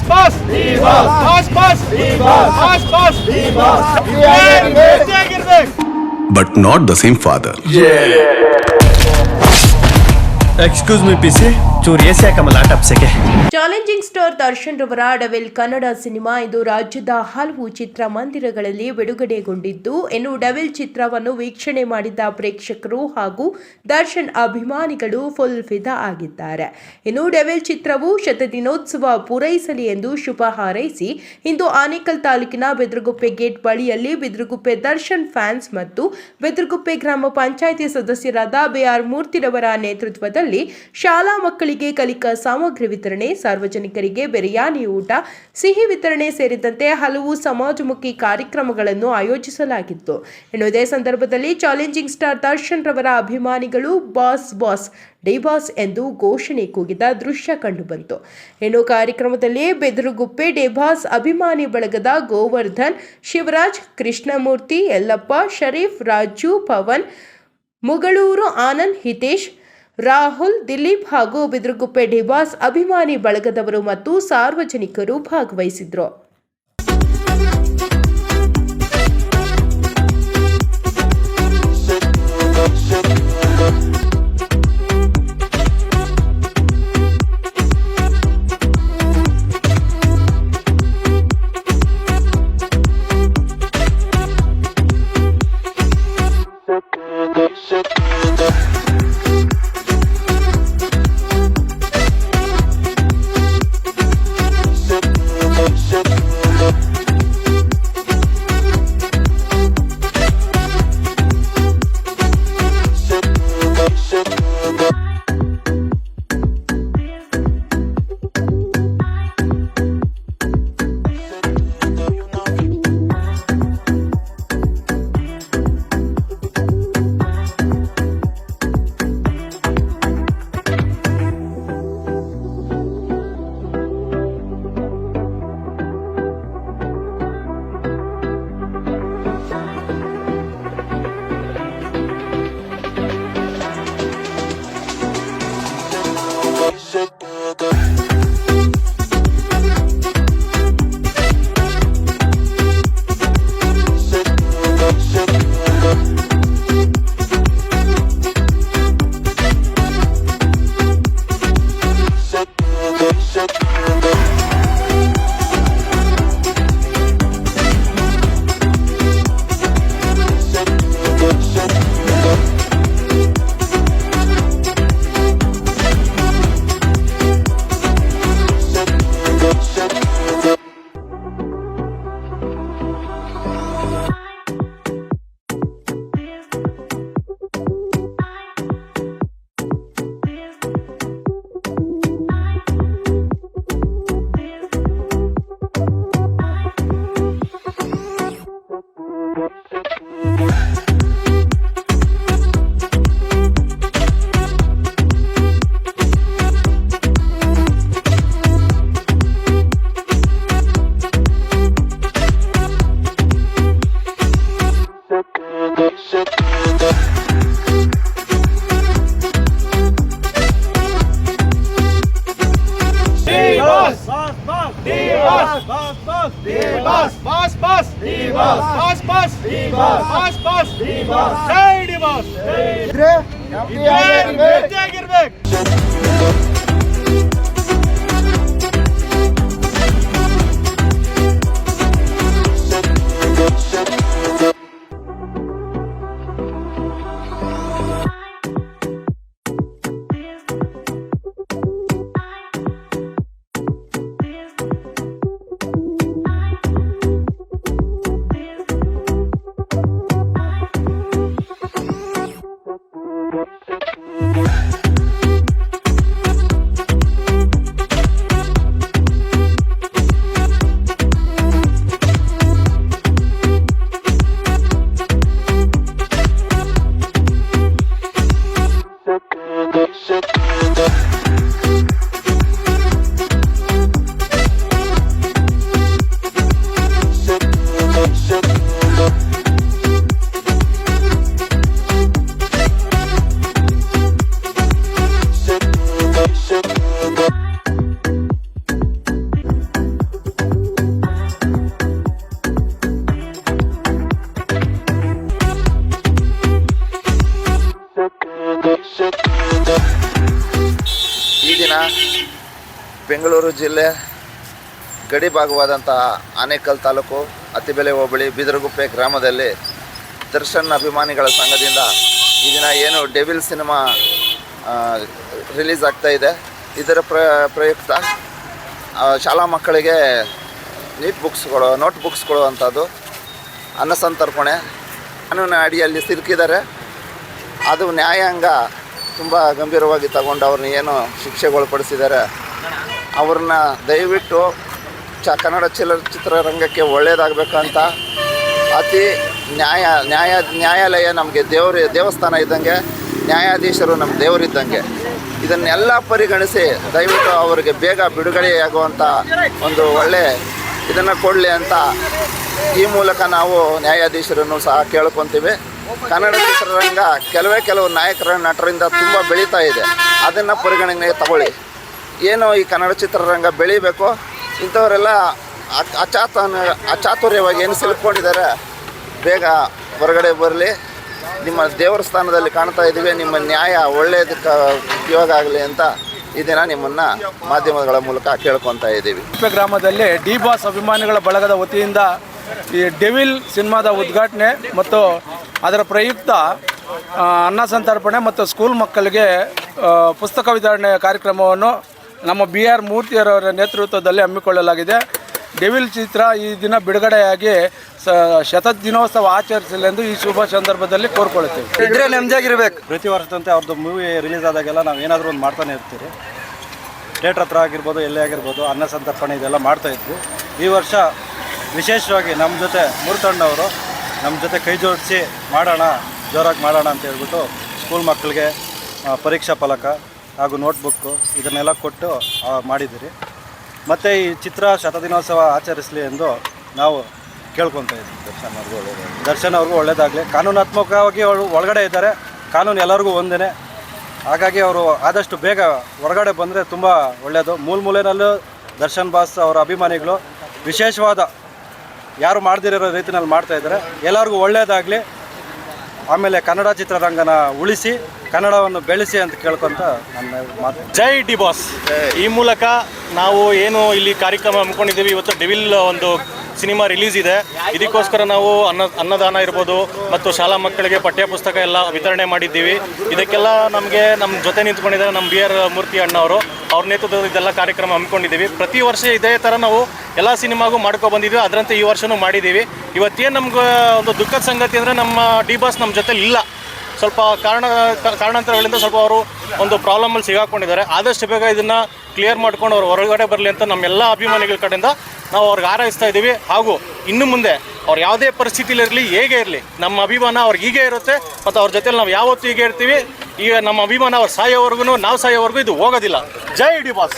Boss, boss. Boss, boss. Boss, boss. But not the same father. Excuse me PC ಚೂರು AC ಹಾಕಮ್ಮ laptop ಸೆಕೆ. Challenging star Darshan ರವರ devil Kannada cinema ಇಂದು ರಾಜ್ಯದ ಹಲವು ಚಿತ್ರಮಂದಿರಗಳಲ್ಲಿ ಬಿಡುಗಡೆಗೊಂಡಿದ್ದು, ಇನ್ನು ಡೆವಿಲ್ ಚಿತ್ರವನ್ನು ವೀಕ್ಷಣೆ ಮಾಡಿದ ಪ್ರೇಕ್ಷಕರು ಹಾಗೂ ದರ್ಶನ್ ಅಭಿಮಾನಿಗಳು ಫುಲ್ ಫಿದಾ ಆಗಿದ್ದಾರೆ. ಇನ್ನು ಡೆವಿಲ್ ಚಿತ್ರವು ಶತದಿನೋತ್ಸವ ಪೂರೈಸಲಿ ಎಂದು ಶುಭ ಹಾರೈಸಿ ಇಂದು ಆನೇಕಲ್ ತಾಲೂಕಿನ ಬೆದರಗುಪ್ಪೆ ಗೇಟ್ ಬಳಿಯಲ್ಲಿ ಬೆದರಗುಪ್ಪೆ ದರ್ಶನ್ ಫ್ಯಾನ್ಸ್ ಮತ್ತು ಬೆದರಗುಪ್ಪೆ ಗ್ರಾಮ ಪಂಚಾಯಿತಿ ಸದಸ್ಯರಾದ ಬಿಆರ್ ಮೂರ್ತಿರವರ ನೇತೃತ್ವದಲ್ಲಿ ಶಾಲಾ ಮಕ್ಕಳಿಗೆ ಕಲಿಕಾ ಸಾಮಗ್ರಿ ವಿತರಣೆ, ಸಾರ್ವಜನಿಕರಿಗೆ ಬಿರಿಯಾನಿ ಊಟ, ಸಿಹಿ ವಿತರಣೆ ಸೇರಿದಂತೆ ಹಲವು ಸಮಾಜಮುಖಿ ಕಾರ್ಯಕ್ರಮಗಳನ್ನು ಆಯೋಜಿಸಲಾಗಿತ್ತು. ಇನ್ನು ಇದೇ ಸಂದರ್ಭದಲ್ಲಿ ಚಾಲೆಂಜಿಂಗ್ ಸ್ಟಾರ್ ದರ್ಶನ್ ರವರ ಅಭಿಮಾನಿಗಳು ಬಾಸ್ ಬಾಸ್ ಡಿ ಬಾಸ್ ಎಂದು ಘೋಷಣೆ ಕೂಗಿದ ದೃಶ್ಯ ಕಂಡುಬಂತು. ಇನ್ನು ಕಾರ್ಯಕ್ರಮದಲ್ಲಿ ಬೆದರಗುಪ್ಪೆ ಡಿ ಬಾಸ್ ಅಭಿಮಾನಿ ಬಳಗದ ಗೋವರ್ಧನ್, ಶಿವರಾಜ್, ಕೃಷ್ಣಮೂರ್ತಿ, ಯಲ್ಲಪ್ಪ, ಶರೀಫ್, ರಾಜು, ಪವನ್, ಮುಗಳೂರು ಆನಂದ್, ಹಿತೇಶ್, ರಾಹುಲ್, ದಿಲೀಪ್ ಹಾಗೂ ಬೆದರಗುಪ್ಪೆ ಡಿ ಬಾಸ್ ಅಭಿಮಾನಿ ಬಳಗದವರು ಮತ್ತು ಸಾರ್ವಜನಿಕರು ಭಾಗವಹಿಸಿದ್ರು. ಬೆಂಗಳೂರು ಜಿಲ್ಲೆ ಗಡಿ ಭಾಗವಾದಂಥ ಆನೇಕಲ್ ತಾಲೂಕು ಅತ್ತಿಬೆಲೆ ಹೋಬಳಿ ಬಿದರಗುಪ್ಪೆ ಗ್ರಾಮದಲ್ಲಿ ದರ್ಶನ್ ಅಭಿಮಾನಿಗಳ ಸಂಘದಿಂದ ಈ ದಿನ ಏನು ಡೆವಿಲ್ ಸಿನಿಮಾ ರಿಲೀಸ್ ಆಗ್ತಾ ಇದೆ. ಇದರ ಪ್ರಯುಕ್ತ ಶಾಲಾ ಮಕ್ಕಳಿಗೆ ನೋಟ್ ಬುಕ್ಸ್ಗಳು ಅಂಥದ್ದು, ಅನ್ನಸಂತರ್ಪಣೆ ಕಾನೂನಿನ ಅಡಿಯಲ್ಲಿ ಸಿಲುಕಿದ್ದಾರೆ. ಅದು ನ್ಯಾಯಾಂಗ ತುಂಬ ಗಂಭೀರವಾಗಿ ತಗೊಂಡು ಅವ್ರನ್ನ ಏನು ಶಿಕ್ಷೆಗೊಳಪಡಿಸಿದ್ದಾರೆ ಅವ್ರನ್ನ ದಯವಿಟ್ಟು ಕನ್ನಡ ಚಿತ್ರರಂಗಕ್ಕೆ ಒಳ್ಳೆಯದಾಗಬೇಕಂತ ಅತಿ ನ್ಯಾಯಾಲಯ ನಮಗೆ ದೇವಸ್ಥಾನ ಇದ್ದಂಗೆ, ನ್ಯಾಯಾಧೀಶರು ನಮ್ಮ ದೇವರಿದ್ದಂಗೆ. ಇದನ್ನೆಲ್ಲ ಪರಿಗಣಿಸಿ ದಯವಿಟ್ಟು ಅವರಿಗೆ ಬೇಗ ಬಿಡುಗಡೆಯಾಗುವಂಥ ಒಂದು ಒಳ್ಳೆ ಇದನ್ನು ಕೊಡಲಿ ಅಂತ ಈ ಮೂಲಕ ನಾವು ನ್ಯಾಯಾಧೀಶರನ್ನು ಸಹ ಕೇಳ್ಕೊತೀವಿ. ಕನ್ನಡ ಚಿತ್ರರಂಗ ಕೆಲವು ನಾಯಕರ ನಟರಿಂದ ತುಂಬ ಬೆಳೀತಾ ಇದೆ, ಅದನ್ನು ಪರಿಗಣನೆಗೆ ತಗೊಳ್ಳಿ. ಏನು ಈ ಕನ್ನಡ ಚಿತ್ರರಂಗ ಬೆಳೀಬೇಕು, ಇಂಥವರೆಲ್ಲ ಅಚಾತುರ್ಯವಾಗಿ ಏನು ಸಿಲುಕೊಂಡಿದ್ದಾರೆ ಬೇಗ ಹೊರಗಡೆ ಬರಲಿ. ನಿಮ್ಮ ದೇವರ ಸ್ಥಾನದಲ್ಲಿ ಕಾಣ್ತಾ ಇದ್ದೀವಿ, ನಿಮ್ಮ ನ್ಯಾಯ ಒಳ್ಳೆಯದಕ್ಕೆ ಉಪಯೋಗ ಆಗಲಿ ಅಂತ ಈ ದಿನ ನಿಮ್ಮನ್ನು ಮಾಧ್ಯಮಗಳ ಮೂಲಕ ಕೇಳ್ಕೊತಾ ಇದ್ದೀವಿ. ಗ್ರಾಮದಲ್ಲಿ ಡಿ ಬಾಸ್ ಅಭಿಮಾನಿಗಳ ಬಳಗದ ವತಿಯಿಂದ ಈ ಡೆವಿಲ್ ಸಿನಿಮಾದ ಉದ್ಘಾಟನೆ ಮತ್ತು ಅದರ ಪ್ರಯುಕ್ತ ಅನ್ನ ಸಂತರ್ಪಣೆ ಮತ್ತು ಸ್ಕೂಲ್ ಮಕ್ಕಳಿಗೆ ಪುಸ್ತಕ ವಿತರಣೆ ಕಾರ್ಯಕ್ರಮವನ್ನು ನಮ್ಮ BR ಮೂರ್ತಿಯವರ ನೇತೃತ್ವದಲ್ಲಿ ಹಮ್ಮಿಕೊಳ್ಳಲಾಗಿದೆ. ಡೆವಿಲ್ ಚಿತ್ರ ಈ ದಿನ ಬಿಡುಗಡೆಯಾಗಿ ಶತದಿನೋತ್ಸವ ಆಚರಿಸಲೆಂದು ಈ ಶುಭ ಸಂದರ್ಭದಲ್ಲಿ ಕೋರ್ಕೊಳ್ತೀವಿ. ಇದ್ರೆ ನೆಮ್ಮದಿಯಾಗಿರ್ಬೇಕು. ಪ್ರತಿ ವರ್ಷದಂತೆ ಅವ್ರದ್ದು ಮೂವಿ ರಿಲೀಸ್ ಆದಾಗೆಲ್ಲ ನಾವು ಏನಾದರೂ ಒಂದು ಮಾಡ್ತಾನೆ ಇರ್ತೀವಿ. ಥಿಯೇಟ್ರ್ ಹತ್ರ ಆಗಿರ್ಬೋದು, ಎಲ್ಲೇ ಆಗಿರ್ಬೋದು, ಅನ್ನ ಸಂತರ್ಪಣೆ ಇದೆಲ್ಲ ಮಾಡ್ತಾಯಿದ್ವಿ. ಈ ವರ್ಷ ವಿಶೇಷವಾಗಿ ನಮ್ಮ ಜೊತೆ ಮೂರ್ತಣ್ಣವರು ನಮ್ಮ ಜೊತೆ ಕೈ ಜೋಡಿಸಿ ಜೋರಾಗಿ ಮಾಡೋಣ ಅಂತ ಹೇಳ್ಬಿಟ್ಟು ಸ್ಕೂಲ್ ಮಕ್ಕಳಿಗೆ ಪರೀಕ್ಷಾ ಫಲಕ ಹಾಗೂ ನೋಟ್ಬುಕ್ಕು ಇದನ್ನೆಲ್ಲ ಕೊಟ್ಟು ಮಾಡಿದ್ದೀರಿ. ಮತ್ತು ಈ ಚಿತ್ರ ಶತದಿನೋತ್ಸವ ಆಚರಿಸಲಿ ಎಂದು ನಾವು ಕೇಳ್ಕೊತಾ ಇದ್ದೀವಿ. ದರ್ಶನ್ ಅವ್ರಿಗೂ ಒಳ್ಳೆಯದಾಗಲಿ. ಕಾನೂನಾತ್ಮಕವಾಗಿ ಅವರು ಒಳಗಡೆ ಇದ್ದಾರೆ, ಕಾನೂನು ಎಲ್ಲರಿಗೂ ಒಂದೇ. ಹಾಗಾಗಿ ಅವರು ಆದಷ್ಟು ಬೇಗ ಹೊರಗಡೆ ಬಂದರೆ ತುಂಬ ಒಳ್ಳೆಯದು. ಮೂಲೆಯಲ್ಲೂ ದರ್ಶನ್ ಬಾಸ್ ಅವರ ಅಭಿಮಾನಿಗಳು ವಿಶೇಷವಾದ ಯಾರು ಮಾಡದಿರೋ ರೀತಿಯಲ್ಲಿ ಮಾಡ್ತಾಯಿದ್ದಾರೆ. ಎಲ್ಲರಿಗೂ ಒಳ್ಳೆಯದಾಗಲಿ. ಆಮೇಲೆ ಕನ್ನಡ ಚಿತ್ರರಂಗನ ಉಳಿಸಿ ಕನ್ನಡವನ್ನು ಬೆಳೆಸಿ ಅಂತ ಕೇಳ್ಕೊಂತ ನನ್ನ ಮಾತು. ಜೈ ಡಿ ಬಾಸ್. ಈ ಮೂಲಕ ನಾವು ಏನು ಇಲ್ಲಿ ಕಾರ್ಯಕ್ರಮ ಹಮ್ಮಿಕೊಂಡಿದ್ದೀವಿ, ಇವತ್ತು ಡೆವಿಲ್ ಒಂದು ಸಿನಿಮಾ ರಿಲೀಸ್ ಇದೆ. ಇದಕ್ಕೋಸ್ಕರ ನಾವು ಅನ್ನದಾನ ಇರ್ಬೋದು ಮತ್ತು ಶಾಲಾ ಮಕ್ಕಳಿಗೆ ಪಠ್ಯ ಪುಸ್ತಕ ಎಲ್ಲ ವಿತರಣೆ ಮಾಡಿದ್ದೀವಿ. ಇದಕ್ಕೆಲ್ಲ ನಮ್ಮ ಜೊತೆ ನಿಂತ್ಕೊಂಡಿದ್ದಾರೆ ನಮ್ಮ BR ಮೂರ್ತಿ ಅಣ್ಣವರು. ಅವ್ರ ನೇತೃತ್ವದಲ್ಲಿ ಇದೆಲ್ಲ ಕಾರ್ಯಕ್ರಮ ಹಮ್ಮಿಕೊಂಡಿದ್ದೀವಿ. ಪ್ರತಿ ವರ್ಷ ಇದೇ ಥರ ನಾವು ಎಲ್ಲ ಸಿನಿಮಾಗೂ ಮಾಡ್ಕೊಬಂದಿದ್ದೀವಿ. ಅದರಂತೆ ಈ ವರ್ಷವೂ ಮಾಡಿದ್ದೀವಿ. ಇವತ್ತೇನು ನಮ್ಗೆ ಒಂದು ದುಃಖದ ಸಂಗತಿ ಅಂದರೆ ನಮ್ಮ ಡಿ ಬಾಸ್ ನಮ್ಮ ಜೊತೆಲಿ ಇಲ್ಲ. ಸ್ವಲ್ಪ ಕಾರಣಾಂತರಗಳಿಂದ ಸ್ವಲ್ಪ ಅವರು ಒಂದು ಪ್ರಾಬ್ಲಮಲ್ಲಿ ಸಿಗಾಕೊಂಡಿದ್ದಾರೆ. ಆದಷ್ಟು ಬೇಗ ಇದನ್ನು ಕ್ಲಿಯರ್ ಮಾಡ್ಕೊಂಡು ಅವ್ರು ಹೊರಗಡೆ ಬರಲಿ ಅಂತ ನಮ್ಮೆಲ್ಲ ಅಭಿಮಾನಿಗಳ ಕಡೆಯಿಂದ ನಾವು ಅವ್ರಿಗೆ ಹಾರೈಸ್ತಾ ಇದ್ದೀವಿ. ಹಾಗೂ ಇನ್ನು ಮುಂದೆ ಅವ್ರು ಯಾವುದೇ ಪರಿಸ್ಥಿತಿಲಿರಲಿ, ಹೇಗೆ ಇರಲಿ, ನಮ್ಮ ಅಭಿಮಾನ ಅವ್ರಿಗೆ ಹೀಗೆ ಇರುತ್ತೆ ಮತ್ತು ಅವ್ರ ಜೊತೆಲಿ ನಾವು ಯಾವತ್ತೂ ಹೀಗೆ ಇರ್ತೀವಿ. ಈಗ ನಮ್ಮ ಅಭಿಮಾನ ಅವ್ರು ಸಾಯೋವರೆಗೂ, ನಾವು ಸಾಯೋವರೆಗೂ ಇದು ಹೋಗೋದಿಲ್ಲ. ಜೈ ಡಿ ಬಾಸ್.